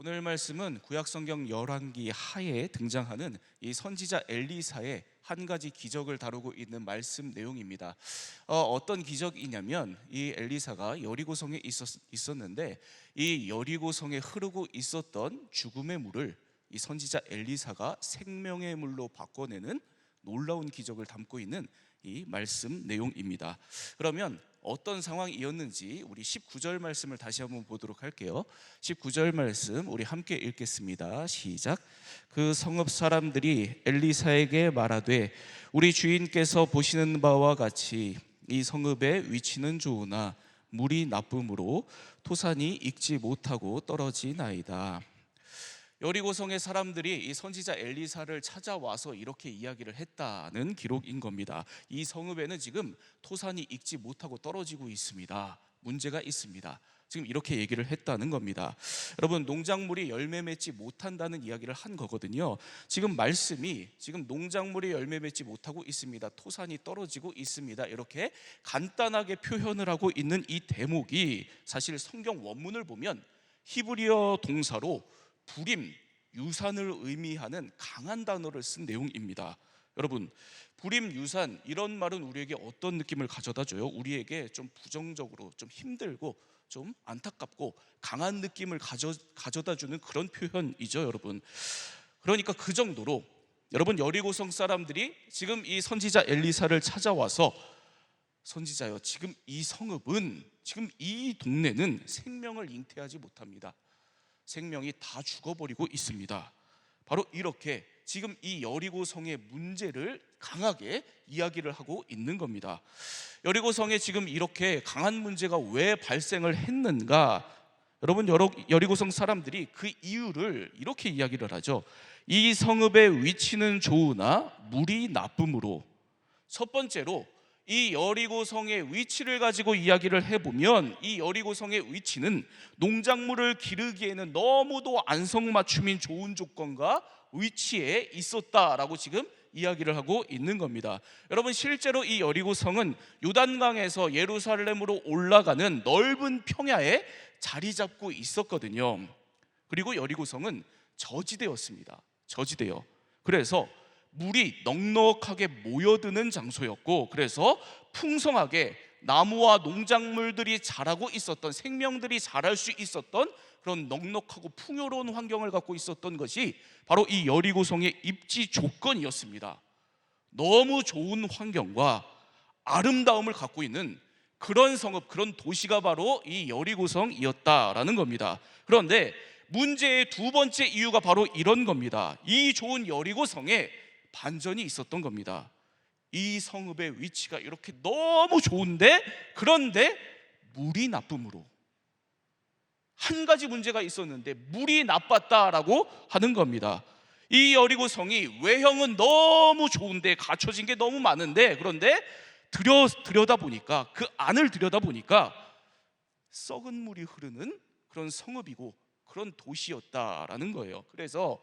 오늘 말씀은 구약성경 열왕기 하에 등장하는 이 선지자 엘리사의 한 가지 기적을 다루고 있는 말씀 내용입니다. 어떤 기적이냐면 이 엘리사가 여리고성에 있었는데 이 여리고성에 흐르고 있었던 죽음의 물을 이 선지자 엘리사가 생명의 물로 바꿔내는 놀라운 기적을 담고 있는 이 말씀 내용입니다. 그러면 어떤 상황이었는지 우리 19절 말씀을 다시 한번 보도록 할게요. 19절 말씀 우리 함께 읽겠습니다. 시작. 그 성읍 사람들이 엘리사에게 말하되 우리 주인께서 보시는 바와 같이 이 성읍의 위치는 좋으나 물이 나쁨으로 토산이 익지 못하고 떨어지나이다. 여리고성의 사람들이 이 선지자 엘리사를 찾아와서 이렇게 이야기를 했다는 기록인 겁니다. 이 성읍에는 지금 토산이 익지 못하고 떨어지고 있습니다. 문제가 있습니다. 지금 이렇게 얘기를 했다는 겁니다. 여러분, 농작물이 열매 맺지 못한다는 이야기를 한 거거든요. 지금 말씀이 지금 농작물이 열매 맺지 못하고 있습니다. 토산이 떨어지고 있습니다. 이렇게 간단하게 표현을 하고 있는 이 대목이 사실 성경 원문을 보면 히브리어 동사로 불임, 유산을 의미하는 강한 단어를 쓴 내용입니다. 여러분, 불임, 유산 이런 말은 우리에게 어떤 느낌을 가져다 줘요? 우리에게 좀 부정적으로, 좀 힘들고 좀 안타깝고 강한 느낌을 가져다 주는 그런 표현이죠, 여러분. 그러니까 그 정도로 여러분, 여리고성 사람들이 지금 이 선지자 엘리사를 찾아와서 선지자요, 지금 이 성읍은, 지금 이 동네는 생명을 잉태하지 못합니다. 생명이 다 죽어버리고 있습니다. 바로 이렇게 지금 이 여리고성의 문제를 강하게 이야기를 하고 있는 겁니다. 여리고성에 지금 이렇게 강한 문제가 왜 발생을 했는가? 여러분, 여리고성 사람들이 그 이유를 이렇게 이야기를 하죠. 이 성읍의 위치는 좋으나 물이 나쁨으로. 첫 번째로 이 여리고성의 위치를 가지고 이야기를 해보면 이 여리고성의 위치는 농작물을 기르기에는 너무도 안성맞춤인 좋은 조건과 위치에 있었다라고 지금 이야기를 하고 있는 겁니다. 여러분, 실제로 이 여리고성은 요단강에서 예루살렘으로 올라가는 넓은 평야에 자리 잡고 있었거든요. 그리고 여리고성은 저지대였습니다. 저지대요. 그래서 물이 넉넉하게 모여드는 장소였고, 그래서 풍성하게 나무와 농작물들이 자라고 있었던, 생명들이 자랄 수 있었던 그런 넉넉하고 풍요로운 환경을 갖고 있었던 것이 바로 이 여리고성의 입지 조건이었습니다. 너무 좋은 환경과 아름다움을 갖고 있는 그런 성읍, 그런 도시가 바로 이 여리고성이었다라는 겁니다. 그런데 문제의 두 번째 이유가 바로 이런 겁니다. 이 좋은 여리고성에 반전이 있었던 겁니다. 이 성읍의 위치가 이렇게 너무 좋은데, 그런데 물이 나쁨으로, 한 가지 문제가 있었는데 물이 나빴다라고 하는 겁니다. 이 여리고성이 외형은 너무 좋은데, 갖춰진 게 너무 많은데, 그런데 들여다보니까, 그 안을 들여다보니까 썩은 물이 흐르는 그런 성읍이고 그런 도시였다라는 거예요. 그래서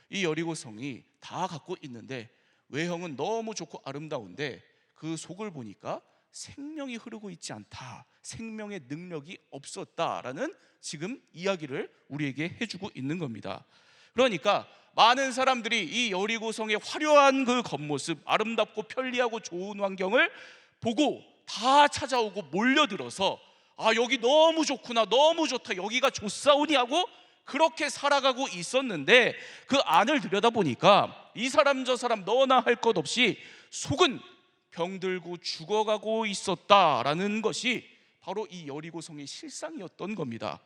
이 여리고성이 다 갖고 있는데 외형은 너무 좋고 아름다운데 그 속을 보니까 생명이 흐르고 있지 않다, 생명의 능력이 없었다라는 지금 이야기를 우리에게 해주고 있는 겁니다. 그러니까 많은 사람들이 이 여리고성의 화려한 그 겉모습, 아름답고 편리하고 좋은 환경을 보고 다 찾아오고 몰려들어서 여기 너무 좋구나, 너무 좋다, 여기가 좋사오니 하고 그렇게 살아가고 있었는데, 그 안을 들여다보니까 이 사람 저 사람 너나 할 것 없이 속은 병들고 죽어가고 있었다라는 것이 바로 이 여리고성의 실상이었던 겁니다.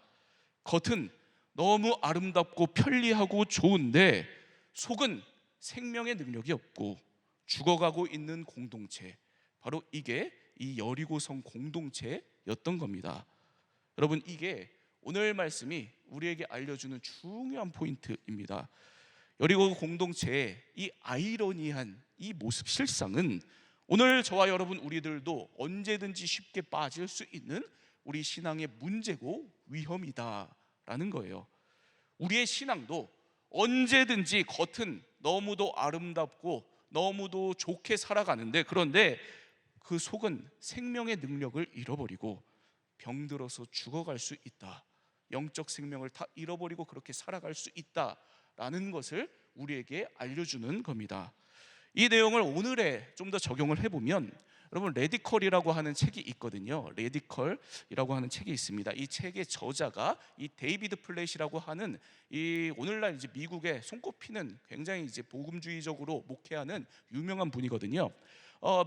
겉은 너무 아름답고 편리하고 좋은데 속은 생명의 능력이 없고 죽어가고 있는 공동체, 바로 이게 이 여리고성 공동체였던 겁니다. 여러분, 이게 오늘 말씀이 우리에게 알려주는 중요한 포인트입니다. 여리고 공동체의 이 아이러니한 이 모습, 실상은 오늘 저와 여러분 우리들도 언제든지 쉽게 빠질 수 있는 우리 신앙의 문제고 위험이다라는 거예요. 우리의 신앙도 언제든지 겉은 너무도 아름답고 너무도 좋게 살아가는데, 그런데 그 속은 생명의 능력을 잃어버리고 병들어서 죽어갈 수 있다. 영적 생명을 다 잃어버리고 그렇게 살아갈 수 있다라는 것을 우리에게 알려주는 겁니다. 이 내용을 오늘에 좀 더 적용을 해보면, 여러분 레디컬이라고 하는 책이 있거든요. 레디컬이라고 하는 책이 있습니다. 이 책의 저자가 이 데이비드 플랫이라고 하는 이 오늘날 이제 미국에 손꼽히는 굉장히 이제 복음주의적으로 목회하는 유명한 분이거든요.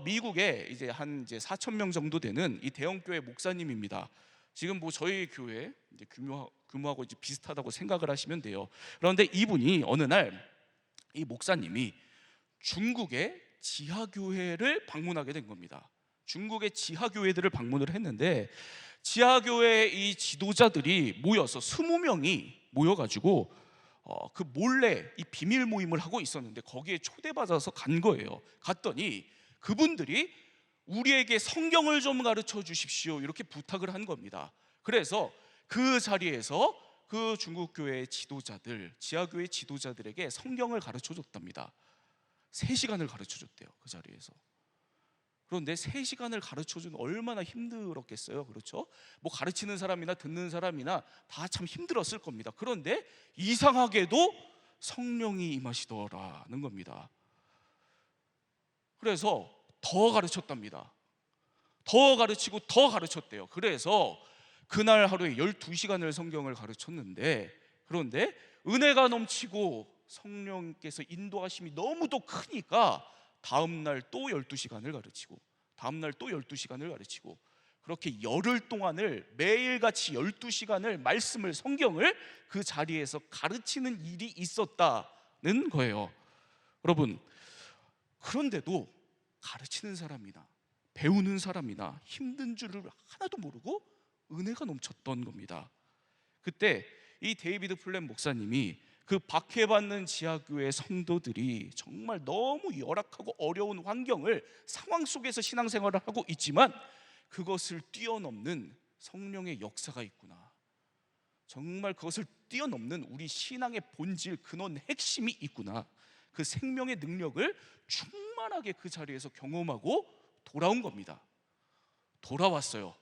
미국에 이제 한 이제 4천 명 정도 되는 이 대형 교회 목사님입니다. 지금 뭐 저희 교회 이제 규모하고 이제 비슷하다고 생각을 하시면 돼요. 그런데 이분이 어느 날 이 목사님이 중국의 지하교회를 방문하게 된 겁니다. 중국의 지하교회들을 방문을 했는데, 지하교회 이 지도자들이 모여서 20명이 모여가지고 그 몰래 이 비밀 모임을 하고 있었는데, 거기에 초대받아서 간 거예요. 갔더니 그분들이 우리에게 성경을 좀 가르쳐 주십시오 이렇게 부탁을 한 겁니다. 그래서 그 자리에서 그 중국 교회의 지도자들, 지하교회 지도자들에게 성경을 가르쳐 줬답니다. 3시간을 가르쳐 줬대요, 그 자리에서. 그런데 3시간을 가르쳐 준 얼마나 힘들었겠어요. 그렇죠? 뭐 가르치는 사람이나 듣는 사람이나 다 참 힘들었을 겁니다. 그런데 이상하게도 성령이 임하시더라는 겁니다. 그래서 더 가르쳤답니다. 더 가르치고 더 가르쳤대요. 그래서 그날 하루에 12시간을 성경을 가르쳤는데, 그런데 은혜가 넘치고 성령께서 인도하심이 너무도 크니까 다음날 또 12시간을 가르치고, 다음날 또 12시간을 가르치고, 그렇게 열흘 동안을 매일같이 12시간을 말씀을, 성경을 그 자리에서 가르치는 일이 있었다는 거예요. 여러분, 그런데도 가르치는 사람이나 배우는 사람이나 힘든 줄을 하나도 모르고 은혜가 넘쳤던 겁니다. 그때 이 데이비드 플랫 목사님이 그 박해받는 지하교회 성도들이 정말 너무 열악하고 어려운 환경을, 상황 속에서 신앙생활을 하고 있지만 그것을 뛰어넘는 성령의 역사가 있구나, 정말 그것을 뛰어넘는 우리 신앙의 본질, 근원, 핵심이 있구나, 그 생명의 능력을 충만하게 그 자리에서 경험하고 돌아온 겁니다. 돌아왔어요.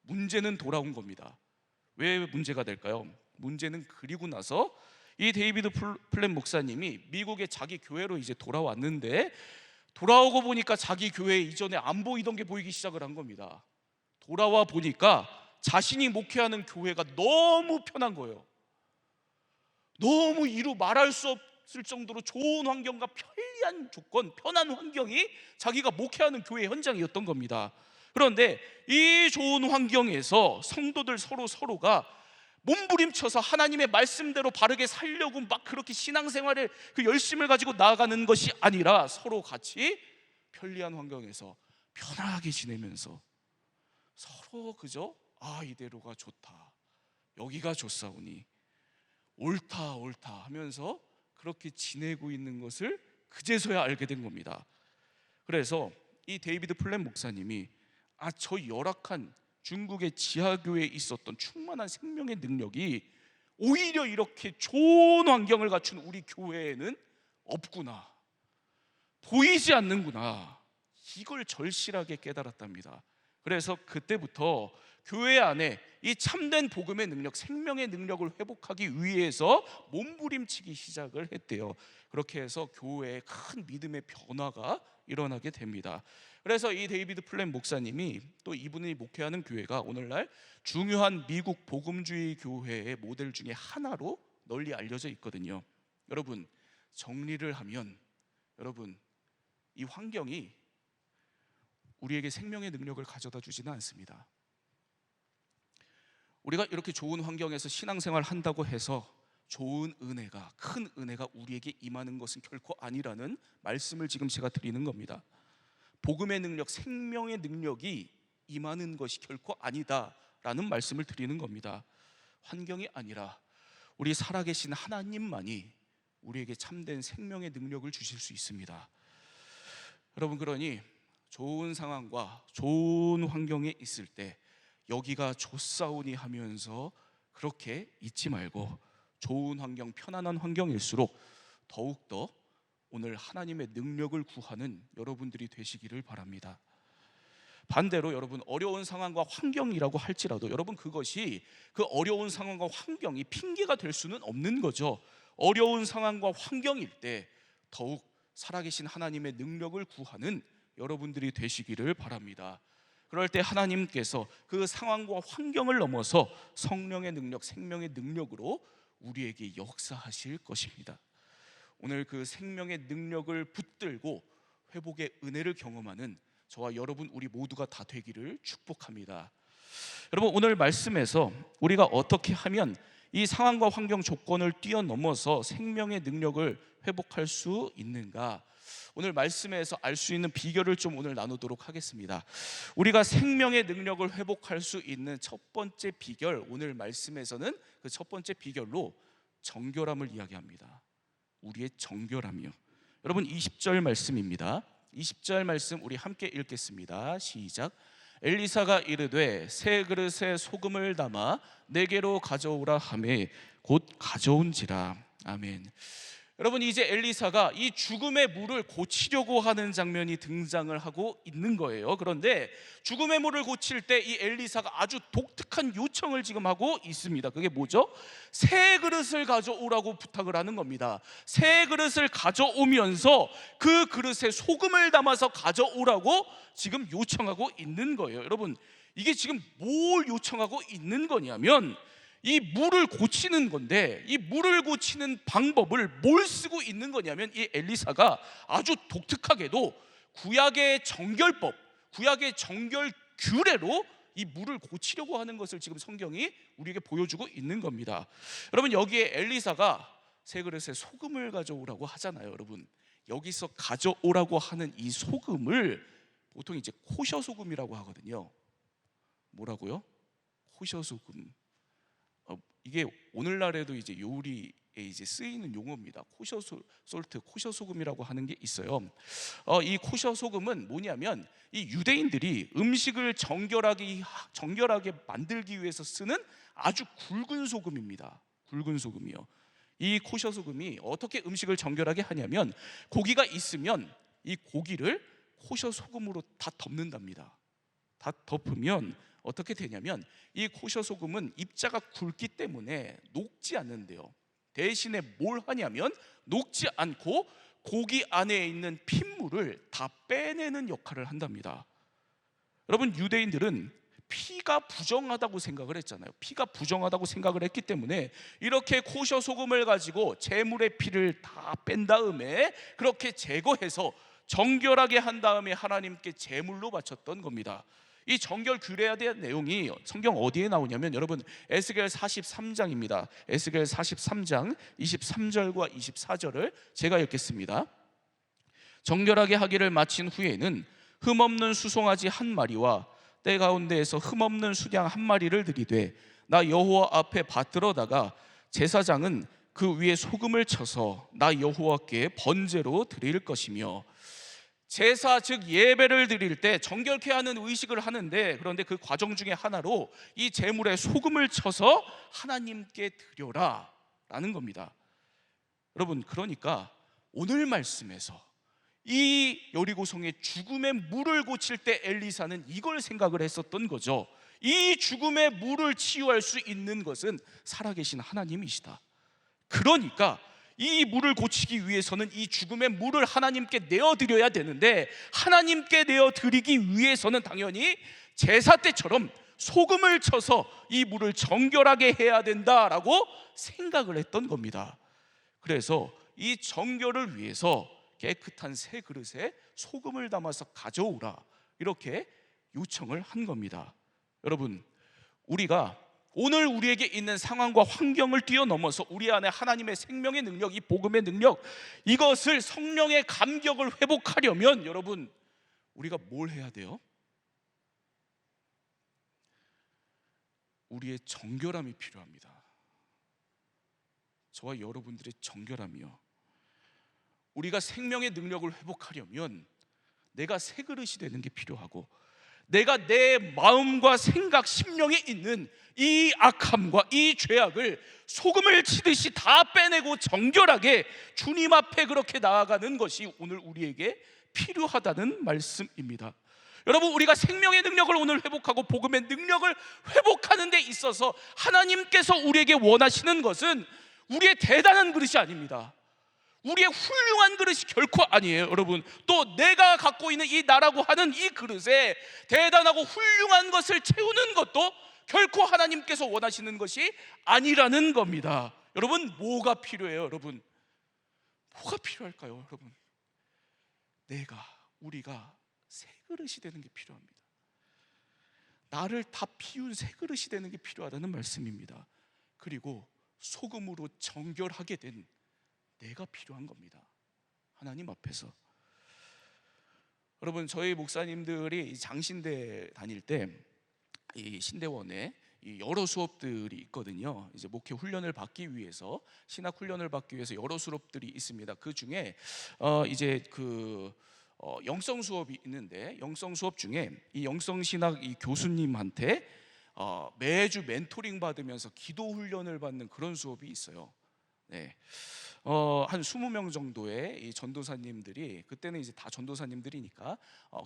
문제는 돌아온 겁니다. 왜 문제가 될까요? 문제는 그리고 나서 이 데이비드 플랫 목사님이 미국의 자기 교회로 이제 돌아왔는데, 돌아오고 보니까 자기 교회 이전에 안 보이던 게 보이기 시작을 한 겁니다. 돌아와 보니까 자신이 목회하는 교회가 너무 편한 거예요. 너무 이루 말할 수 없을 정도로 좋은 환경과 편리한 조건, 편한 환경이 자기가 목회하는 교회 현장이었던 겁니다. 그런데 이 좋은 환경에서 성도들 서로가 몸부림쳐서 하나님의 말씀대로 바르게 살려고 막 그렇게 신앙생활에 그 열심을 가지고 나아가는 것이 아니라, 서로 같이 편리한 환경에서 편하게 지내면서 서로 그저 이대로가 좋다, 여기가 좋사오니, 옳다 하면서 그렇게 지내고 있는 것을 그제서야 알게 된 겁니다. 그래서 이 데이비드 플랫 목사님이 저 열악한 중국의 지하교회에 있었던 충만한 생명의 능력이 오히려 이렇게 좋은 환경을 갖춘 우리 교회에는 없구나, 보이지 않는구나, 이걸 절실하게 깨달았답니다. 그래서 그때부터 교회 안에 이 참된 복음의 능력, 생명의 능력을 회복하기 위해서 몸부림치기 시작을 했대요. 그렇게 해서 교회에 큰 믿음의 변화가 일어나게 됩니다. 그래서 이 데이비드 플랫 목사님이, 또 이분이 목회하는 교회가 오늘날 중요한 미국 복음주의 교회의 모델 중에 하나로 널리 알려져 있거든요. 여러분, 정리를 하면, 여러분, 이 환경이 우리에게 생명의 능력을 가져다 주지는 않습니다. 우리가 이렇게 좋은 환경에서 신앙생활 한다고 해서 좋은 은혜가, 큰 은혜가 우리에게 임하는 것은 결코 아니라는 말씀을 지금 제가 드리는 겁니다. 복음의 능력, 생명의 능력이 임하는 것이 결코 아니다라는 말씀을 드리는 겁니다. 환경이 아니라 우리 살아계신 하나님만이 우리에게 참된 생명의 능력을 주실 수 있습니다. 여러분, 그러니 좋은 상황과 좋은 환경에 있을 때 여기가 좋사오니 하면서 그렇게 잊지 말고, 좋은 환경, 편안한 환경일수록 더욱더 오늘 하나님의 능력을 구하는 여러분들이 되시기를 바랍니다. 반대로 여러분, 어려운 상황과 환경이라고 할지라도 여러분, 그것이 그 어려운 상황과 환경이 핑계가 될 수는 없는 거죠. 어려운 상황과 환경일 때 더욱 살아계신 하나님의 능력을 구하는 여러분들이 되시기를 바랍니다. 그럴 때 하나님께서 그 상황과 환경을 넘어서 성령의 능력, 생명의 능력으로 우리에게 역사하실 것입니다. 오늘 그 생명의 능력을 붙들고 회복의 은혜를 경험하는 저와 여러분, 우리 모두가 다 되기를 축복합니다. 여러분, 오늘 말씀에서 우리가 어떻게 하면 이 상황과 환경 조건을 뛰어넘어서 생명의 능력을 회복할 수 있는가, 오늘 말씀에서 알 수 있는 비결을 좀 오늘 나누도록 하겠습니다. 우리가 생명의 능력을 회복할 수 있는 첫 번째 비결, 오늘 말씀에서는 그 첫 번째 비결로 정결함을 이야기합니다. 우리의 정결함이요. 여러분, 20절 말씀입니다. 20절 말씀 우리 함께 읽겠습니다. 시작. 엘리사가 이르되 새 그릇에 소금을 담아 내게로 가져오라 하매 곧 가져온지라. 아멘. 여러분, 이제 엘리사가 이 죽음의 물을 고치려고 하는 장면이 등장을 하고 있는 거예요. 그런데 죽음의 물을 고칠 때 이 엘리사가 아주 독특한 요청을 지금 하고 있습니다. 그게 뭐죠? 새 그릇을 가져오라고 부탁을 하는 겁니다. 새 그릇을 가져오면서 그 그릇에 소금을 담아서 가져오라고 지금 요청하고 있는 거예요. 여러분, 이게 지금 뭘 요청하고 있는 거냐면 이 물을 고치는 건데, 이 물을 고치는 방법을 뭘 쓰고 있는 거냐면, 이 엘리사가 아주 독특하게도 구약의 정결법, 구약의 정결 규례로 이 물을 고치려고 하는 것을 지금 성경이 우리에게 보여주고 있는 겁니다. 여러분, 여기에 엘리사가 새 그릇에 소금을 가져오라고 하잖아요. 여러분, 여기서 가져오라고 하는 이 소금을 보통 이제 코셔 소금이라고 하거든요. 뭐라고요? 코셔 소금. 이게 오늘날에도 이제 요리에 이제 쓰이는 용어입니다. 코셔 솔트, 코셔 소금이라고 하는 게 있어요. 이 코셔 소금은 뭐냐면 이 유대인들이 음식을 정결하게 만들기 위해서 쓰는 아주 굵은 소금입니다. 굵은 소금이요. 이 코셔 소금이 어떻게 음식을 정결하게 하냐면, 고기가 있으면 이 고기를 코셔 소금으로 다 덮는답니다. 다 덮으면 어떻게 되냐면, 이 코셔 소금은 입자가 굵기 때문에 녹지 않는데요. 대신에 뭘 하냐면 녹지 않고 고기 안에 있는 핏물을 다 빼내는 역할을 한답니다. 여러분, 유대인들은 피가 부정하다고 생각을 했잖아요. 피가 부정하다고 생각을 했기 때문에 이렇게 코셔 소금을 가지고 제물의 피를 다 뺀 다음에 그렇게 제거해서 정결하게 한 다음에 하나님께 제물로 바쳤던 겁니다. 이 정결 규례에 대한 내용이 성경 어디에 나오냐면, 여러분, 에스겔 43장입니다. 에스겔 43장 23절과 24절을 제가 읽겠습니다. 정결하게 하기를 마친 후에는 흠없는 수송아지 한 마리와 때 가운데에서 흠없는 수양 한 마리를 드리되 나 여호와 앞에 받들어다가 제사장은 그 위에 소금을 쳐서 나 여호와께 번제로 드릴 것이며, 제사 즉 예배를 드릴 때 정결케 하는 의식을 하는데, 그런데 그 과정 중에 하나로 이 제물에 소금을 쳐서 하나님께 드려라 라는 겁니다. 여러분, 그러니까 오늘 말씀에서 이 여리고성의 죽음의 물을 고칠 때 엘리사는 이걸 생각을 했었던 거죠. 이 죽음의 물을 치유할 수 있는 것은 살아계신 하나님이시다. 그러니까 이 물을 고치기 위해서는 이 죽음의 물을 하나님께 내어드려야 되는데, 하나님께 내어드리기 위해서는 당연히 제사 때처럼 소금을 쳐서 이 물을 정결하게 해야 된다라고 생각을 했던 겁니다. 그래서 이 정결을 위해서 깨끗한 새 그릇에 소금을 담아서 가져오라, 이렇게 요청을 한 겁니다. 여러분, 우리가 오늘 우리에게 있는 상황과 환경을 뛰어넘어서 우리 안에 하나님의 생명의 능력, 이 복음의 능력, 이것을 성령의 감격을 회복하려면 여러분, 우리가 뭘 해야 돼요? 우리의 정결함이 필요합니다. 저와 여러분들의 정결함이요. 우리가 생명의 능력을 회복하려면 내가 새 그릇이 되는 게 필요하고, 내가 내 마음과 생각, 심령에 있는 이 악함과 이 죄악을 소금을 치듯이 다 빼내고 정결하게 주님 앞에 그렇게 나아가는 것이 오늘 우리에게 필요하다는 말씀입니다. 여러분, 우리가 생명의 능력을 오늘 회복하고 복음의 능력을 회복하는 데 있어서 하나님께서 우리에게 원하시는 것은 우리의 대단한 그릇이 아닙니다. 우리의 훌륭한 그릇이 결코 아니에요. 여러분, 또 내가 갖고 있는 이 나라고 하는 이 그릇에 대단하고 훌륭한 것을 채우는 것도 결코 하나님께서 원하시는 것이 아니라는 겁니다. 여러분, 뭐가 필요해요? 여러분, 뭐가 필요할까요? 여러분, 우리가 새 그릇이 되는 게 필요합니다. 나를 다 피운 새 그릇이 되는 게 필요하다는 말씀입니다. 그리고 소금으로 정결하게 된 내가 필요한 겁니다. 하나님 앞에서. 여러분, 저희 목사님들이 장신대 다닐 때 이 신대원에 여러 수업들이 있거든요. 이제 목회 훈련을 받기 위해서, 신학 훈련을 받기 위해서 여러 수업들이 있습니다. 그 중에 이제 영성 수업이 있는데, 영성 수업 중에 이 영성 신학 이 교수님한테 매주 멘토링 받으면서 기도 훈련을 받는 그런 수업이 있어요. 네. 한 20명 정도의 이 전도사님들이, 그때는 이제 다 전도사님들이니까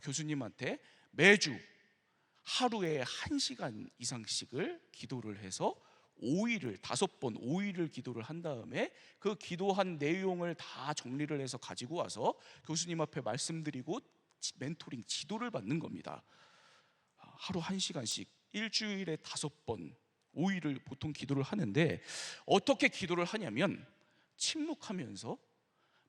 교수님한테 매주 하루에 1시간 이상씩을 기도를 해서 5일을 5번 5일을 기도를 한 다음에 그 기도한 내용을 다 정리를 해서 가지고 와서 교수님 앞에 말씀드리고 멘토링 지도를 받는 겁니다. 하루 1시간씩 일주일에 5번 5일을 보통 기도를 하는데, 어떻게 기도를 하냐면 침묵하면서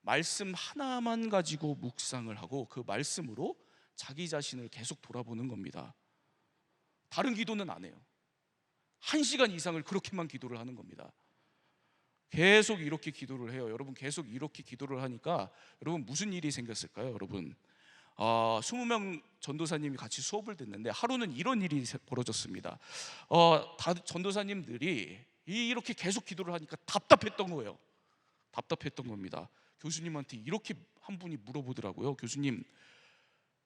말씀 하나만 가지고 묵상을 하고 그 말씀으로 자기 자신을 계속 돌아보는 겁니다. 다른 기도는 안 해요. 1시간 이상을 그렇게만 기도를 하는 겁니다. 계속 이렇게 기도를 해요. 여러분, 계속 이렇게 기도를 하니까 여러분 무슨 일이 생겼을까요? 여러분, 20명 전도사님이 같이 수업을 듣는데 하루는 이런 일이 벌어졌습니다. 다 전도사님들이 이렇게 계속 기도를 하니까 답답했던 거예요. 답답했던 겁니다. 교수님한테 이렇게 한 분이 물어보더라고요. 교수님,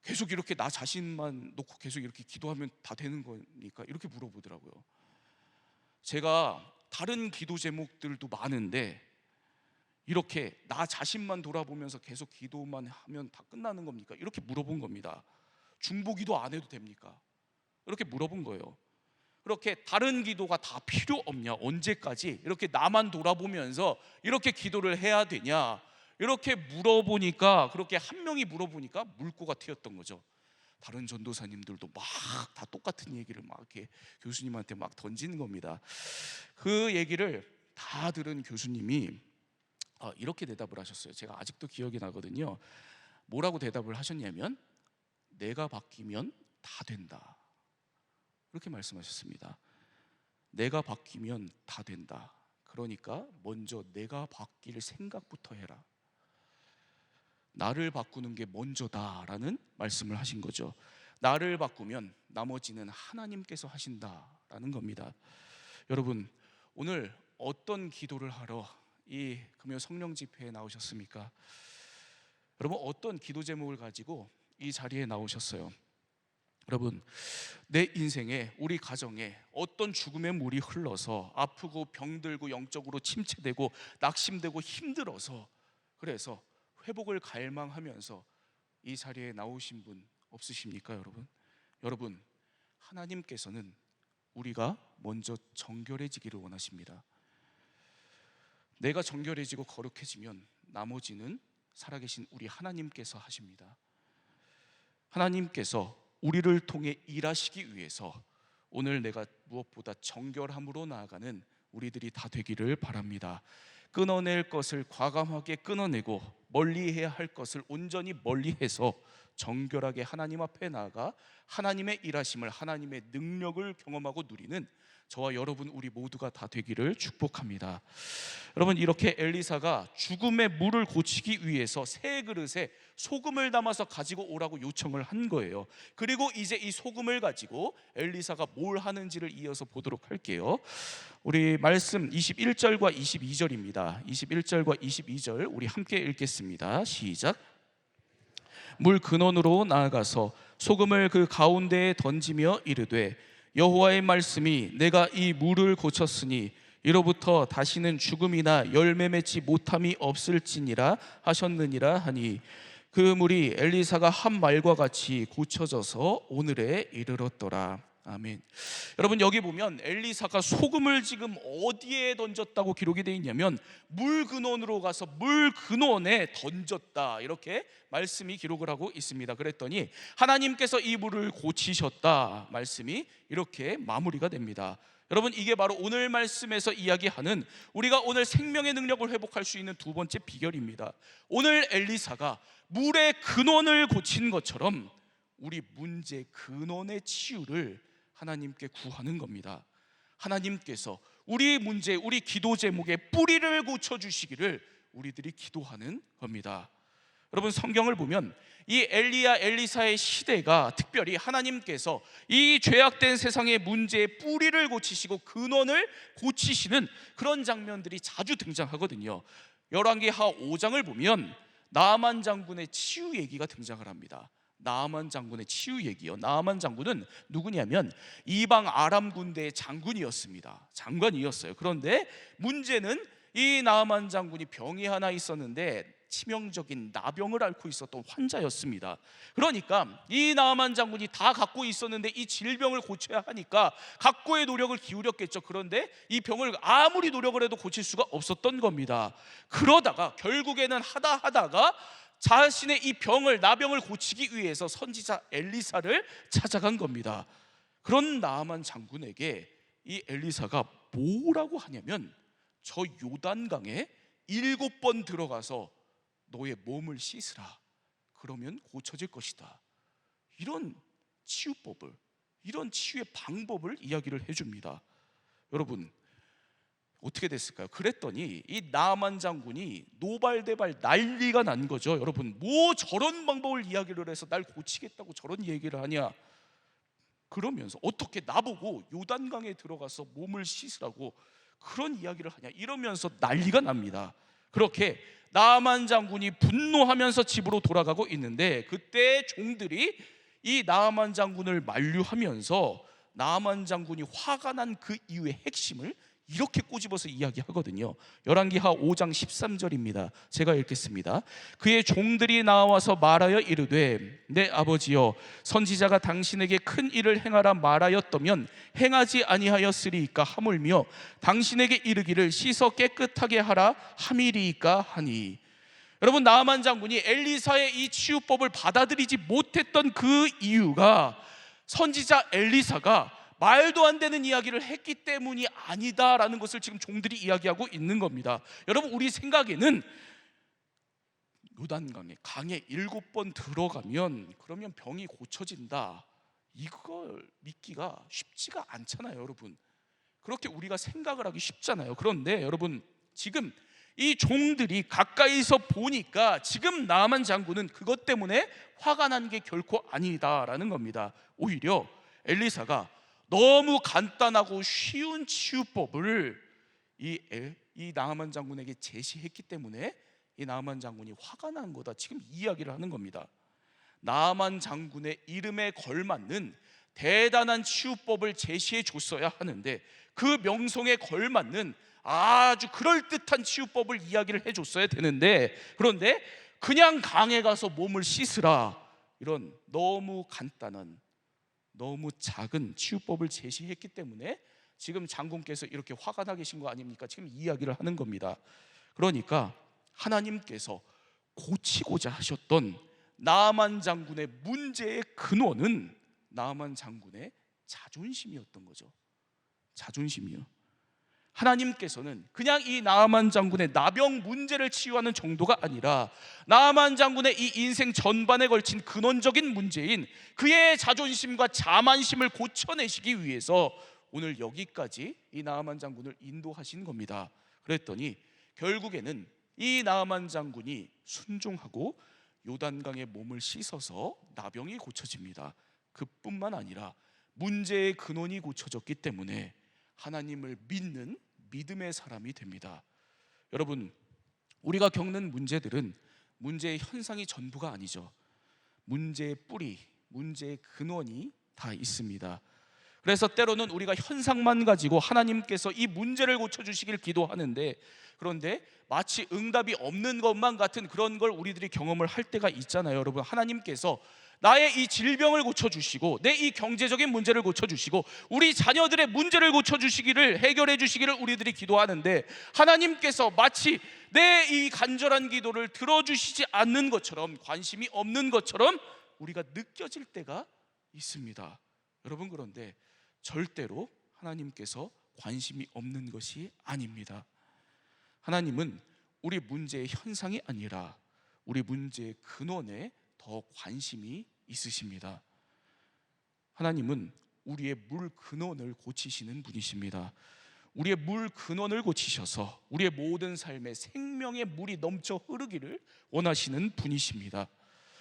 계속 이렇게 나 자신만 놓고 계속 이렇게 기도하면 다 되는 거니까? 이렇게 물어보더라고요. 제가 다른 기도 제목들도 많은데 이렇게 나 자신만 돌아보면서 계속 기도만 하면 다 끝나는 겁니까? 이렇게 물어본 겁니다. 중보기도 안 해도 됩니까? 이렇게 물어본 거예요. 그렇게 다른 기도가 다 필요 없냐? 언제까지 이렇게 나만 돌아보면서 이렇게 기도를 해야 되냐? 이렇게 물어보니까, 그렇게 한 명이 물어보니까 물고가 튀었던 거죠. 다른 전도사님들도 막 다 똑같은 얘기를 막 이렇게 교수님한테 막 던지는 겁니다. 그 얘기를 다 들은 교수님이 이렇게 대답을 하셨어요. 제가 아직도 기억이 나거든요. 뭐라고 대답을 하셨냐면, 내가 바뀌면 다 된다, 이렇게 말씀하셨습니다. 내가 바뀌면 다 된다. 그러니까 먼저 내가 바뀔 생각부터 해라. 나를 바꾸는 게 먼저다라는 말씀을 하신 거죠. 나를 바꾸면 나머지는 하나님께서 하신다라는 겁니다. 여러분, 오늘 어떤 기도를 하러 이 금요 성령 집회에 나오셨습니까? 여러분, 어떤 기도 제목을 가지고 이 자리에 나오셨어요? 여러분, 내 인생에, 우리 가정에 어떤 죽음의 물이 흘러서 아프고 병들고 영적으로 침체되고 낙심되고 힘들어서, 그래서 회복을 갈망하면서 이 자리에 나오신 분 없으십니까? 여러분, 하나님께서는 우리가 먼저 정결해지기를 원하십니다. 내가 정결해지고 거룩해지면 나머지는 살아계신 우리 하나님께서 하십니다. 하나님께서 우리를 통해 일하시기 위해서 오늘 내가 무엇보다 정결함으로 나아가는 우리들이 다 되기를 바랍니다. 끊어낼 것을 과감하게 끊어내고 멀리해야 할 것을 온전히 멀리해서 정결하게 하나님 앞에 나아가 하나님의 일하심을, 하나님의 능력을 경험하고 누리는 저와 여러분 우리 모두가 다 되기를 축복합니다. 여러분, 이렇게 엘리사가 죽음의 물을 고치기 위해서 새 그릇에 소금을 담아서 가지고 오라고 요청을 한 거예요. 그리고 이제 이 소금을 가지고 엘리사가 뭘 하는지를 이어서 보도록 할게요. 우리 말씀 21절과 22절입니다. 21절과 22절 우리 함께 읽겠습니다. 시작. 물 근원으로 나아가서 소금을 그 가운데에 던지며 이르되, 여호와의 말씀이 내가 이 물을 고쳤으니 이로부터 다시는 죽음이나 열매 맺지 못함이 없을지니라 하셨느니라 하니, 그 물이 엘리사가 한 말과 같이 고쳐져서 오늘에 이르렀더라. 아멘. 여러분, 여기 보면 엘리사가 소금을 지금 어디에 던졌다고 기록이 되어 있냐면 물 근원으로 가서 물 근원에 던졌다, 이렇게 말씀이 기록을 하고 있습니다. 그랬더니 하나님께서 이 물을 고치셨다, 말씀이 이렇게 마무리가 됩니다. 여러분, 이게 바로 오늘 말씀에서 이야기하는 우리가 오늘 생명의 능력을 회복할 수 있는 두 번째 비결입니다. 오늘 엘리사가 물의 근원을 고친 것처럼 우리 문제 근원의 치유를 하나님께 구하는 겁니다. 하나님께서 우리 문제, 우리 기도 제목의 뿌리를 고쳐주시기를 우리들이 기도하는 겁니다. 여러분, 성경을 보면 이 엘리야 엘리사의 시대가 특별히 하나님께서 이 죄악된 세상의 문제의 뿌리를 고치시고 근원을 고치시는 그런 장면들이 자주 등장하거든요. 열왕기하 5장을 보면 나아만 장군의 치유 얘기가 등장을 합니다. 나아만 장군의 치유 얘기요. 나아만 장군은 누구냐면 이방 아람 군대의 장군이었습니다. 장관이었어요. 그런데 문제는 이 나아만 장군이 병이 하나 있었는데 치명적인 나병을 앓고 있었던 환자였습니다. 그러니까 이 나아만 장군이 다 갖고 있었는데 이 질병을 고쳐야 하니까 각고의 노력을 기울였겠죠. 그런데 이 병을 아무리 노력을 해도 고칠 수가 없었던 겁니다. 그러다가 결국에는 하다가 자신의 이 병을, 나병을 고치기 위해서 선지자 엘리사를 찾아간 겁니다. 그런 나아만 장군에게 이 엘리사가 뭐라고 하냐면 저 요단강에 7번 들어가서 너의 몸을 씻으라, 그러면 고쳐질 것이다, 이런 치유법을, 이런 치유의 방법을 이야기를 해줍니다. 여러분, 어떻게 됐을까요? 그랬더니 이 나아만 장군이 노발대발 난리가 난 거죠. 여러분, 뭐 저런 방법을 이야기를 해서 날 고치겠다고 저런 얘기를 하냐, 그러면서 어떻게 나보고 요단강에 들어가서 몸을 씻으라고 그런 이야기를 하냐, 이러면서 난리가 납니다. 그렇게 나아만 장군이 분노하면서 집으로 돌아가고 있는데 그때 종들이 이 나아만 장군을 만류하면서 나아만 장군이 화가 난 그 이유의 핵심을 이렇게 꼬집어서 이야기하거든요. 열왕기하 5장 13절입니다. 제가 읽겠습니다. 그의 종들이 나와서 말하여 이르되 내 아버지여, 선지자가 당신에게 큰 일을 행하라 말하였더면 행하지 아니하였으리이까 하물며 당신에게 이르기를 씻어 깨끗하게 하라 함이리이까 하니. 여러분, 나아만 장군이 엘리사의 이 치유법을 받아들이지 못했던 그 이유가 선지자 엘리사가 말도 안 되는 이야기를 했기 때문이 아니다라는 것을 지금 종들이 이야기하고 있는 겁니다. 여러분, 우리 생각에는 요단강에, 강에 7번 들어가면 그러면 병이 고쳐진다, 이걸 믿기가 쉽지가 않잖아요. 여러분, 그렇게 우리가 생각을 하기 쉽잖아요. 그런데 여러분, 지금 이 종들이 가까이서 보니까 지금 나아만 장군은 그것 때문에 화가 난 게 결코 아니다라는 겁니다. 오히려 엘리사가 너무 간단하고 쉬운 치유법을 이 나아만 장군에게 제시했기 때문에 이 나아만 장군이 화가 난 거다, 지금 이야기를 하는 겁니다. 나아만 장군의 이름에 걸맞는 대단한 치유법을 제시해 줬어야 하는데 그 명성에 걸맞는 아주 그럴듯한 치유법을 이야기를 해줬어야 되는데, 그런데 그냥 강에 가서 몸을 씻으라, 이런 너무 간단한, 너무 작은 치유법을 제시했기 때문에 지금 장군께서 이렇게 화가 나 계신 거 아닙니까? 지금 이야기를 하는 겁니다. 그러니까 하나님께서 고치고자 하셨던 나아만 장군의 문제의 근원은 나아만 장군의 자존심이었던 거죠. 자존심이요. 하나님께서는 그냥 이 나아만 장군의 나병 문제를 치유하는 정도가 아니라 나아만 장군의 이 인생 전반에 걸친 근원적인 문제인 그의 자존심과 자만심을 고쳐내시기 위해서 오늘 여기까지 이 나아만 장군을 인도하신 겁니다. 그랬더니 결국에는 이 나아만 장군이 순종하고 요단강에 몸을 씻어서 나병이 고쳐집니다. 그뿐만 아니라 문제의 근원이 고쳐졌기 때문에 하나님을 믿는 믿음의 사람이 됩니다. 여러분, 우리가 겪는 문제들은 문제의 현상이 전부가 아니죠. 문제의 뿌리, 문제의 근원이 다 있습니다. 그래서 때로는 우리가 현상만 가지고 하나님께서 이 문제를 고쳐주시길 기도하는데, 그런데 마치 응답이 없는 것만 같은 그런 걸 우리들이 경험을 할 때가 있잖아요. 여러분, 하나님께서 나의 이 질병을 고쳐주시고 내 이 경제적인 문제를 고쳐주시고 우리 자녀들의 문제를 고쳐주시기를, 해결해 주시기를 우리들이 기도하는데, 하나님께서 마치 내 이 간절한 기도를 들어주시지 않는 것처럼, 관심이 없는 것처럼 우리가 느껴질 때가 있습니다. 여러분, 그런데 절대로 하나님께서 관심이 없는 것이 아닙니다. 하나님은 우리 문제의 현상이 아니라 우리 문제의 근원에 더 관심이 있으십니다. 하나님은 우리의 물 근원을 고치시는 분이십니다. 우리의 물 근원을 고치셔서 우리의 모든 삶에 생명의 물이 넘쳐 흐르기를 원하시는 분이십니다.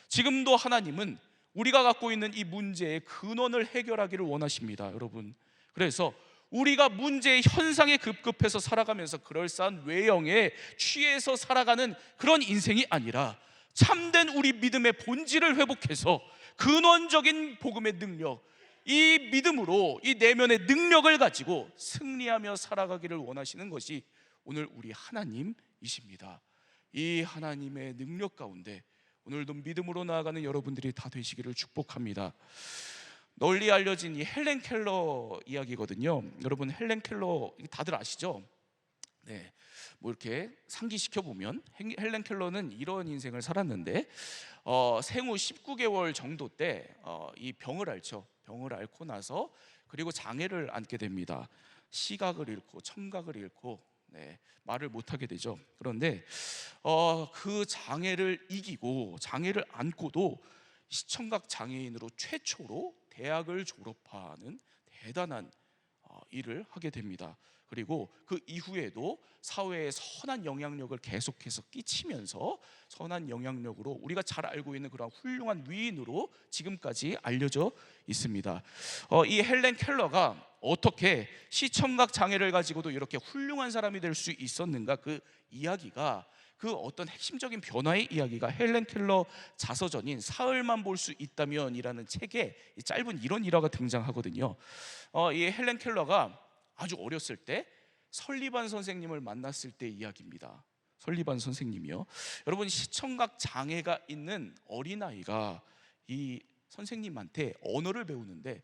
지금도 하나님은 우리가 갖고 있는 이 문제의 근원을 해결하기를 원하십니다, 여러분. 그래서 우리가 문제의 현상에 급급해서 살아가면서 그럴싸한 외형에 취해서 살아가는 그런 인생이 아니라 참된 우리 믿음의 본질을 회복해서 근원적인 복음의 능력, 이 믿음으로 이 내면의 능력을 가지고 승리하며 살아가기를 원하시는 것이 오늘 우리 하나님이십니다. 이 하나님의 능력 가운데 오늘도 믿음으로 나아가는 여러분들이 다 되시기를 축복합니다. 널리 알려진 이 헬렌 켈러 이야기거든요. 여러분, 헬렌 켈러 다들 아시죠? 네, 뭐 이렇게 상기시켜 보면 헬렌 켈러는 이런 인생을 살았는데, 생후 19개월 정도 때 이 병을 앓죠. 병을 앓고 나서 그리고 장애를 안게 됩니다. 시각을 잃고 청각을 잃고, 네, 말을 못하게 되죠. 그런데 그 장애를 이기고 장애를 안고도 시청각 장애인으로 최초로 대학을 졸업하는 대단한 일을 하게 됩니다. 그리고 그 이후에도 사회에 선한 영향력을 계속해서 끼치면서 선한 영향력으로 우리가 잘 알고 있는 그런 훌륭한 위인으로 지금까지 알려져 있습니다. 이 헬렌 켈러가 어떻게 시청각 장애를 가지고도 이렇게 훌륭한 사람이 될 수 있었는가, 그 이야기가, 그 어떤 핵심적인 변화의 이야기가 헬렌 켈러 자서전인 사흘만 볼 수 있다면이라는 책에 짧은 이런 일화가 등장하거든요. 이 헬렌 켈러가 아주 어렸을 때 설리반 선생님을 만났을 때 이야기입니다. 설리반 선생님이요. 여러분, 시청각 장애가 있는 어린아이가 이 선생님한테 언어를 배우는데,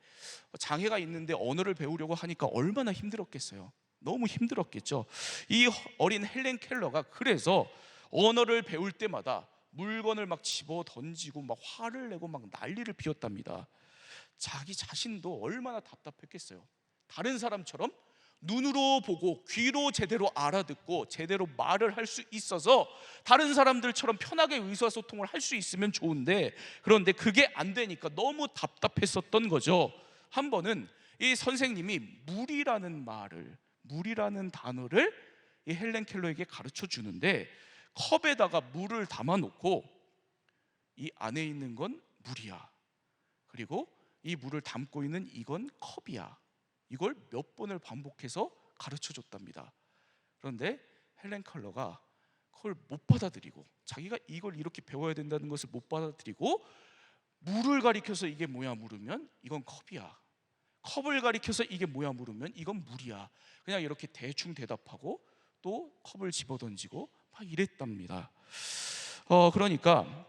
장애가 있는데 언어를 배우려고 하니까 얼마나 힘들었겠어요. 너무 힘들었겠죠. 이 어린 헬렌 켈러가 그래서 언어를 배울 때마다 물건을 막 집어 던지고 막 화를 내고 막 난리를 피웠답니다. 자기 자신도 얼마나 답답했겠어요. 다른 사람처럼 눈으로 보고 귀로 제대로 알아듣고 제대로 말을 할 수 있어서 다른 사람들처럼 편하게 의사소통을 할 수 있으면 좋은데, 그런데 그게 안 되니까 너무 답답했었던 거죠. 한 번은 이 선생님이 물이라는 단어를 이 헬렌 켈러에게 가르쳐 주는데, 컵에다가 물을 담아 놓고 이 안에 있는 건 물이야, 그리고 이 물을 담고 있는 이건 컵이야, 이걸 몇 번을 반복해서 가르쳐 줬답니다. 그런데 헬렌 켈러가 그걸 못 받아들이고, 자기가 이걸 이렇게 배워야 된다는 것을 못 받아들이고, 물을 가리켜서 이게 뭐야 물으면 이건 컵이야, 컵을 가리켜서 이게 뭐야 물으면 이건 물이야, 그냥 이렇게 대충 대답하고 또 컵을 집어던지고 막 이랬답니다. 그러니까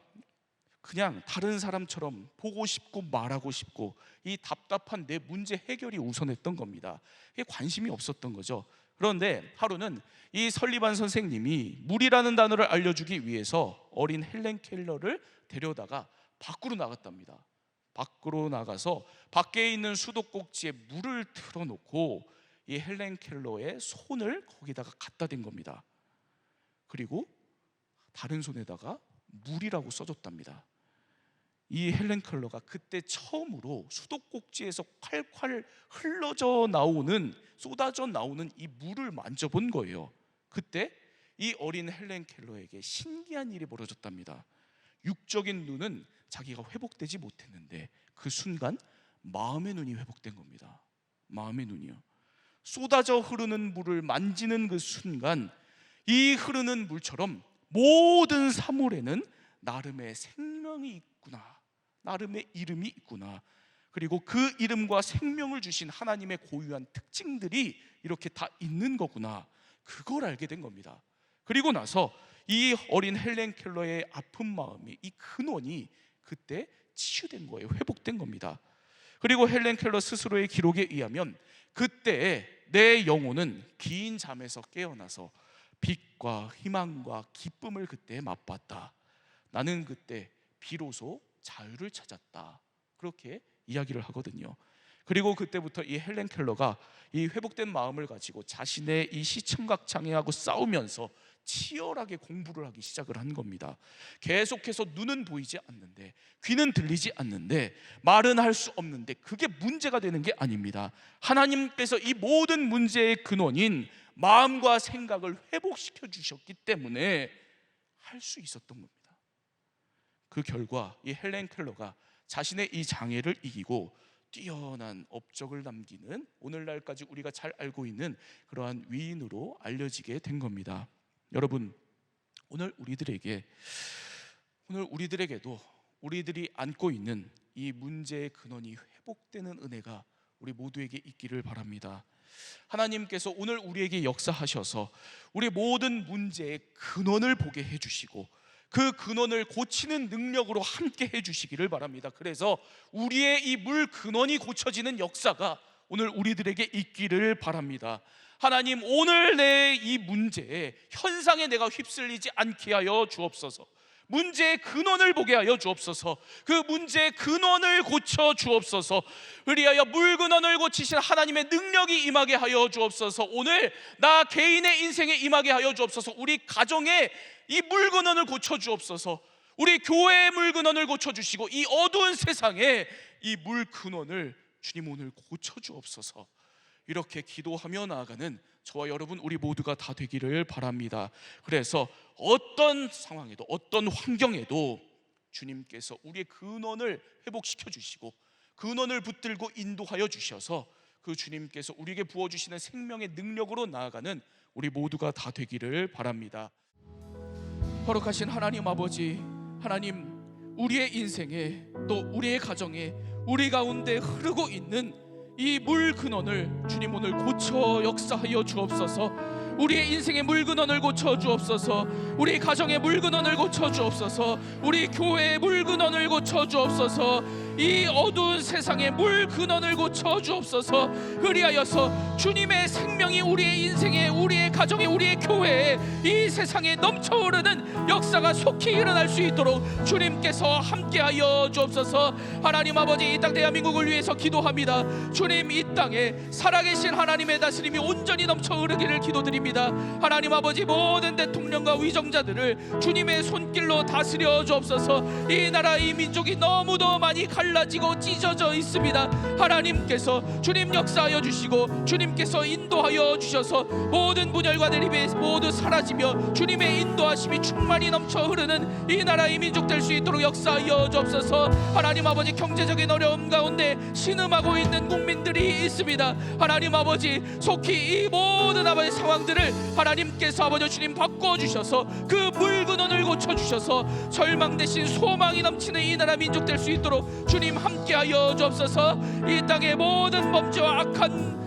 그냥 다른 사람처럼 보고 싶고 말하고 싶고, 이 답답한 내 문제 해결이 우선했던 겁니다. 이게 관심이 없었던 거죠. 그런데 하루는 이 설리반 선생님이 물이라는 단어를 알려주기 위해서 어린 헬렌 켈러를 데려다가 밖으로 나갔답니다. 밖으로 나가서 밖에 있는 수도꼭지에 물을 틀어놓고 이 헬렌 켈러의 손을 거기다가 갖다 댄 겁니다. 그리고 다른 손에다가 물이라고 써줬답니다. 이 헬렌 켈러가 그때 처음으로 수도꼭지에서 콸콸 쏟아져 나오는 이 물을 만져본 거예요. 그때 이 어린 헬렌 켈러에게 신기한 일이 벌어졌답니다. 육적인 눈은 자기가 회복되지 못했는데 그 순간 마음의 눈이 회복된 겁니다. 마음의 눈이요. 쏟아져 흐르는 물을 만지는 그 순간 이 흐르는 물처럼 모든 사물에는 나름의 생명이 있구나, 나름의 이름이 있구나, 그리고 그 이름과 생명을 주신 하나님의 고유한 특징들이 이렇게 다 있는 거구나, 그걸 알게 된 겁니다. 그리고 나서 이 어린 헬렌 켈러의 아픈 마음이, 이 근원이 그때 치유된 거예요. 회복된 겁니다. 그리고 헬렌 켈러 스스로의 기록에 의하면 그때 내 영혼은 긴 잠에서 깨어나서 빛과 희망과 기쁨을 그때 맛봤다. 나는 그때 비로소 자유를 찾았다. 그렇게 이야기를 하거든요. 그리고 그때부터 이 헬렌 켈러가 이 회복된 마음을 가지고 자신의 이 시청각 장애하고 싸우면서 치열하게 공부를 하기 시작을 한 겁니다. 계속해서 눈은 보이지 않는데, 귀는 들리지 않는데, 말은 할 수 없는데, 그게 문제가 되는 게 아닙니다. 하나님께서 이 모든 문제의 근원인 마음과 생각을 회복시켜 주셨기 때문에 할 수 있었던 겁니다. 그 결과 이 헬렌 켈러가 자신의 이 장애를 이기고 뛰어난 업적을 남기는, 오늘날까지 우리가 잘 알고 있는 그러한 위인으로 알려지게 된 겁니다. 여러분, 오늘 우리들에게도 우리들이 안고 있는 이 문제의 근원이 회복되는 은혜가 우리 모두에게 있기를 바랍니다. 하나님께서 오늘 우리에게 역사하셔서 우리 모든 문제의 근원을 보게 해주시고 그 근원을 고치는 능력으로 함께 해주시기를 바랍니다. 그래서 우리의 이 물 근원이 고쳐지는 역사가 오늘 우리들에게 있기를 바랍니다. 하나님, 오늘 내 이 문제에, 현상에 내가 휩쓸리지 않게 하여 주옵소서. 문제의 근원을 보게 하여 주옵소서. 그 문제의 근원을 고쳐 주옵소서. 그리하여 물근원을 고치신 하나님의 능력이 임하게 하여 주옵소서. 오늘 나 개인의 인생에 임하게 하여 주옵소서. 우리 가정에 이 물근원을 고쳐 주옵소서. 우리 교회의 물근원을 고쳐 주시고 이 어두운 세상에 이 물근원을 주님 오늘 고쳐 주옵소서. 이렇게 기도하며 나아가는 저와 여러분 우리 모두가 다 되기를 바랍니다. 그래서 어떤 상황에도 어떤 환경에도 주님께서 우리의 근원을 회복시켜 주시고 근원을 붙들고 인도하여 주셔서 그 주님께서 우리에게 부어주시는 생명의 능력으로 나아가는 우리 모두가 다 되기를 바랍니다. 거룩하신 하나님 아버지, 하나님, 우리의 인생에 또 우리의 가정에 우리 가운데 흐르고 있는 이 물 근원을 주님 오늘 고쳐 역사하여 주옵소서. 우리의 인생의 물 근원을 고쳐 주옵소서. 우리 가정의 물 근원을 고쳐 주옵소서. 우리 교회의 물 근원을 고쳐 주옵소서. 이 어두운 세상의 물 근원을 고쳐 주옵소서. 그리하여서 주님의 생명이 우리의 인생에, 우리의 가정에, 우리의 교회에, 이 세상에 넘쳐흐르는 역사가 속히 일어날 수 있도록 주님께서 함께하여 주옵소서. 하나님 아버지, 이 땅 대한민국을 위해서 기도합니다. 주님, 이 땅에 살아계신 하나님의 다스림이 온전히 넘쳐흐르기를 기도드립니다. 하나님 아버지, 모든 대통령과 위정자들을 주님의 손길로 다스려 주옵소서. 이 나라, 이 민족이 너무도 많이 갈라지고 찢어져 있습니다. 하나님께서 주님 역사하여 주시고 주님께서 인도하여 주셔서 모든 분열과 대립이 모두 사라지며 주님의 인도하심이 충만히 넘쳐 흐르는 이 나라, 이 민족 될 수 있도록 역사하여 주옵소서. 하나님 아버지, 경제적인 어려움 가운데 신음하고 있는 국민들이 있습니다. 하나님 아버지, 속히 이 모든 아버지 상황들을 하나님께서 아버지 주님 바꿔주셔서 그 물근원을 고쳐주셔서 절망되신 소망이 넘치는 이 나라 민족 될 수 있도록 주님 함께하여 주옵소서. 이 땅의 모든 범죄와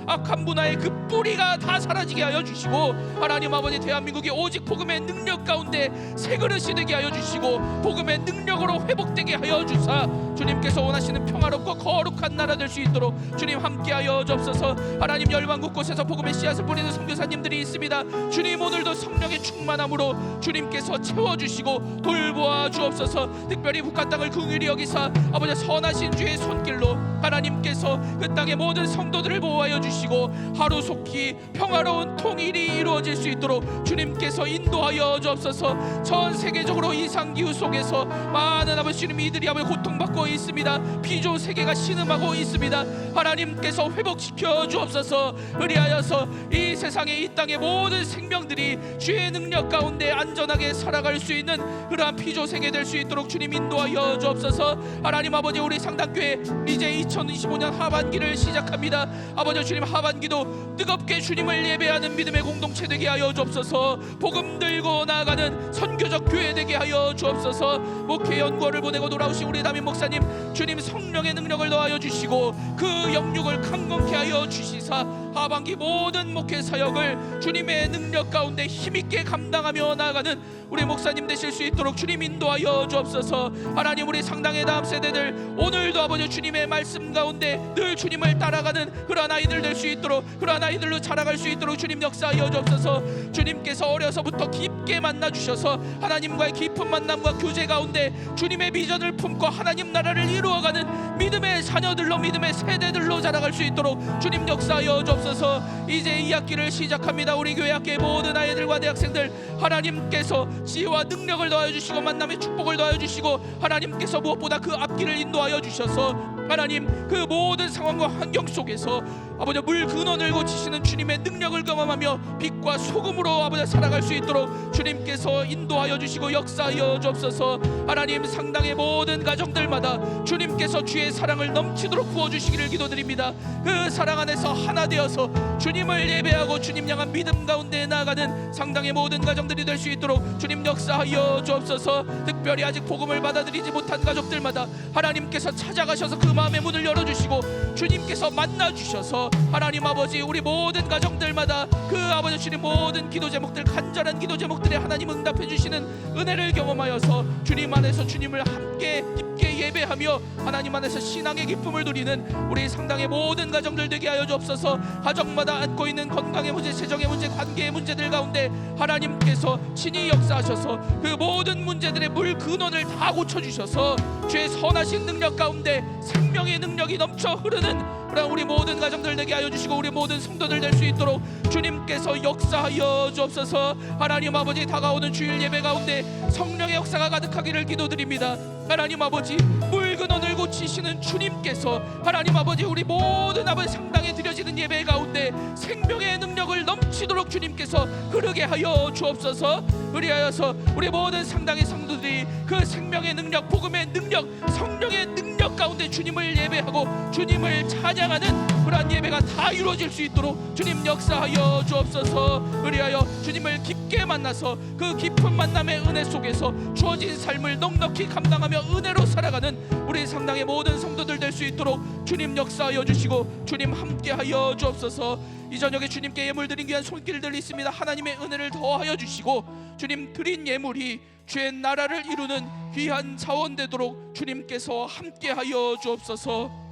악한 문화의 그 뿌리가 다 사라지게 하여 주시고 하나님 아버지, 대한민국이 오직 복음의 능력 가운데 새 그릇이 되게 하여 주시고 복음의 능력으로 회복되게 하여 주사 주님께서 원하시는 평화롭고 거룩한 나라 될 수 있도록 주님 함께하여 주옵소서. 하나님, 열방 곳곳에서 복음의 씨앗을 뿌리는 선교사님들이 있습니다. 주님, 오늘도 성령의 충만함으로 주님께서 채워주시고 돌보아 주옵소서. 특별히 북한 땅을 긍휼히 여기사 아버지 선하신 주의 손길로 하나님께서 그 땅의 모든 성도들을 보호하여 주시고 하루속히 평화로운 통일이 이루어질 수 있도록 주님께서 인도하여 주옵소서. 전 세계적으로 이상기후 속에서 많은 아버지 주님 이들이 아버지 고통받고 있습니다. 피조 세계가 신음하고 있습니다. 하나님께서 회복시켜 주옵소서. 그리하여서 이 세상에, 이 땅의 모든 생명들이 주의 능력 가운데 안전하게 살아갈 수 있는 그러한 피조 세계 될 수 있도록 주님 인도하여 주옵소서. 하나님 아버지, 우리 상당교회 이제 2025년 하반기를 시작합니다. 아버지 주님, 하반기도 뜨겁게 주님을 예배하는 믿음의 공동체 되게 하여 주옵소서. 복음 들고 나아가는 선교적 교회 되게 하여 주옵소서. 목회 연구원을 보내고 돌아오신 우리 담임 목사님, 주님 성령의 생명의 능력을 더하여 주시고 그 영육을 강건케 하여 주시사 하반기 모든 목회 사역을 주님의 능력 가운데 힘있게 감당하며 나아가는 우리 목사님 되실 수 있도록 주님 인도하여 주옵소서. 하나님, 우리 상당의 다음 세대들 오늘도 아버지 주님의 말씀 가운데 늘 주님을 따라가는 그러한 아이들 될 수 있도록, 그러한 아이들로 자라갈 수 있도록 주님 역사하여 주옵소서. 주님께서 어려서부터 깊게 만나 주셔서 하나님과의 깊은 만남과 교제 가운데 주님의 비전을 품고 하나님 나라를 이루어가는 믿음의 자녀들로, 믿음의 세대들로 자라갈 수 있도록 주님 역사하여 주옵소서. 이제 2학기를 시작합니다. 우리 교회 학교의 모든 아이들과 대학생들 하나님께서 지혜와 능력을 더하여 주시고 만남의 축복을 더하여 주시고 하나님께서 무엇보다 그 앞길을 인도하여 주셔서 하나님 그 모든 상황과 환경 속에서 아버지 물 근원을 고치시는 주님의 능력을 경험하며 빛과 소금으로 아버지 살아갈 수 있도록 주님께서 인도하여 주시고 역사하여 주옵소서. 하나님, 상당의 모든 가정들마다 주님께서 주의 사랑을 넘치도록 부어주시기를 기도드립니다. 그 사랑 안에서 하나 되어서 주님을 예배하고 주님 향한 믿음 가운데 나아가는 상당의 모든 가정들이 될 수 있도록 주님 역사하여 주옵소서. 특별히 아직 복음을 받아들이지 못한 가족들마다 하나님께서 찾아가셔서 그 마음의 문을 열어주시고 주님께서 만나주셔서 하나님 아버지 우리 모든 가정들마다 그 아버지 주님 모든 기도 제목들, 간절한 기도 제목들에 하나님 응답해 주시는 은혜를 경험하여서 주님 안에서 주님을 함께 깊게 예배하며 하나님 안에서 신앙의 기쁨을 누리는 우리 상당의 모든 가정들 되게 하여 주옵소서. 가정마다 안고 있는 건강의 문제, 재정의 문제, 관계의 문제들 가운데 하나님께서 친히 역사하셔서 그 모든 문제들의 물 근원을 다 고쳐주셔서 주의 선하신 능력 가운데 생명의 능력이 넘쳐 흐르는 그런 우리 모든 가정들 되게 하여 주시고 우리 모든 성도들 될 수 있도록 주님께서 역사하여 주옵소서. 하나님 아버지, 다가오는 주일 예배 가운데 성령의 역사가 가득하기를 기도드립니다. 하나님 아버지, 물 근원을 고치시는 주님께서 하나님 아버지 우리 모든 아버지 상당에 드려지는 예배 가운데 생명의 능력을 넘치도록 주님께서 흐르게 하여 주옵소서. 그리하여서 우리 모든 상당의 성도들이 그 생명의 능력, 복음의 능력, 성령의 능력 가운데 주님을 예배하고 주님을 찬양하는 그러한 예배가 다 이루어질 수 있도록 주님 역사하여 주옵소서. 그리하여 주님을 깊게 만나서 그 깊은 만남의 은혜 속에서 주어진 삶을 넉넉히 감당하며 은혜로 살아가는 우리 상당의 모든 성도들 될 수 있도록 주님 역사하여 주시고 주님 함께하여 주옵소서. 이 저녁에 주님께 예물 드린 귀한 손길들이 있습니다. 하나님의 은혜를 더하여 주시고 주님 드린 예물이 주의 나라를 이루는 귀한 자원 되도록 주님께서 함께하여 주옵소서.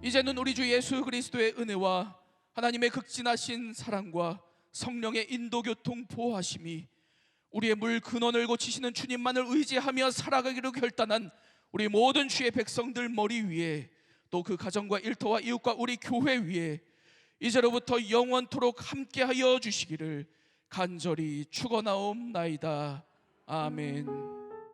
이제는 우리 주 예수 그리스도의 은혜와 하나님의 극진하신 사랑과 성령의 인도교통 보호하심이 우리의 물 근원을 고치시는 주님만을 의지하며 살아가기로 결단한 우리 모든 주의 백성들 머리 위에, 또 그 가정과 일터와 이웃과 우리 교회 위에 이제로부터 영원토록 함께하여 주시기를 간절히 축원하옵나이다. 아멘.